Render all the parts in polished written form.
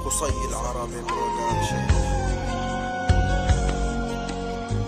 قصي العربي برودكشن.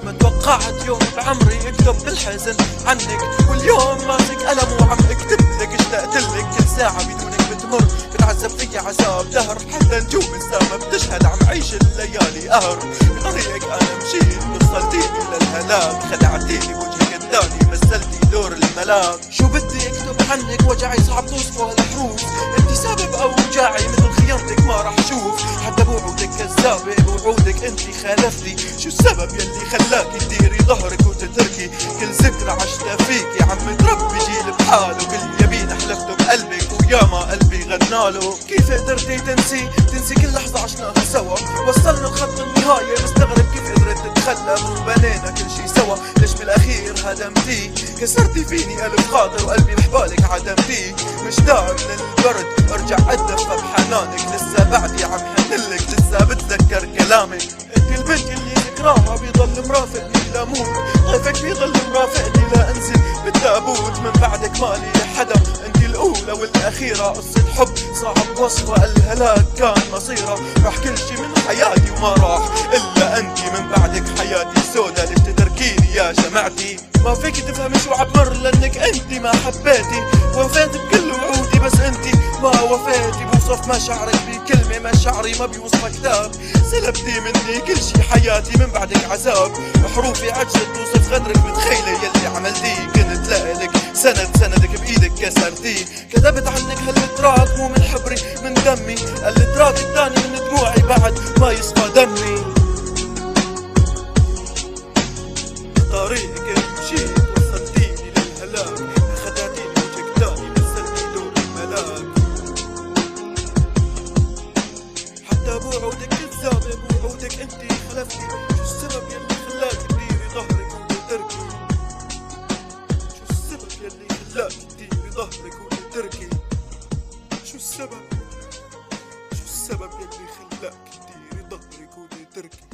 ما توقعت يوم بعمري اكتب بالحزن عنك، واليوم ماسك قلم وعم اكتب لك. اشتقت لك كل ساعة بدونك بتمر، بتعذب في عذاب دهر، حتى نجوم السما بتشهد عم عيش الليالي قهر. بطريقك انا مشيت وصلتيني للهلاك، خدعتيني بوجهك الثاني مثلتي دور الملاك. شو بدي اكتب عنك وجعي صعب توصفه هالحروف، انتي سبب اوجاعي مثل خيانتك ما راح اشوف. حتى بوعودك كذابة بوعودك انتي خالفتي، شو السبب يلي خلاكي تديري ظهرك وتتركي كل ذكرى عشتها فيكي؟ عم تربي جيل بحاله، كل يمين حلفته بقلبك وياما قلبي غناله. كيف قدرتي تنسي كل لحظة عشناها سوا؟ وصلنا لخط النهاية، مستغرب كيف قدرت تتخلى وبنينا كل شي سوا. ليش بالاخير هدمتي؟ كسرتي فيني قلب خاطر وقلبي بحبالك عدمتي. مشتاق للبرد ارجع اتدفى بحنانك، لسه بعدي عم حنلك، لسه بتذكر كلامك. انت البنت اللي ذكراها بيضل مرافقني لموت، طيفك بيضل مرافقني لانزل بالتابوت. من بعدك مالي لحدا، انت الاولى والاخيرة، قصة حب صعب وصفها، الهلاك كان مصيرها. راح كل شي من حياتي وما راح الا انت، من بعدك حياتي سودا. ليش تتركيني يا شمعتي؟ ما فيك تفهمي شو عبر لانك انت ما حبيتي. وفيت بكل وعودي بس انت ما وفيتي. بوصف مشاعرك بكلمة، مشاعري ما بيوصفها كتاب. سلبتي مني كل شي حياتي، من بعدك عذاب. حروفي عجزت توصف غدرك، متخيلة يلي عملتيه. كنت لك سندك بايدك كسرتيه. كتبت عنك هالتراك مو من حبري من دمي، التراك الثاني من دموعي بعد ما يصفى دمي. طريقك مشيت وصلتيني للهلاك، خدعتيني وجهك تاني مثلتي دور الملاك. حتى بوعودك كذابة، بوعودك انتي خلفتي. شو السبب يلي خلاك تديري ظهرك وتتركي؟ شو السبب يلي خلاك تديري ظهرك وتتركي؟ شو السبب يلي خلاك تديري ظهرك وتتركي؟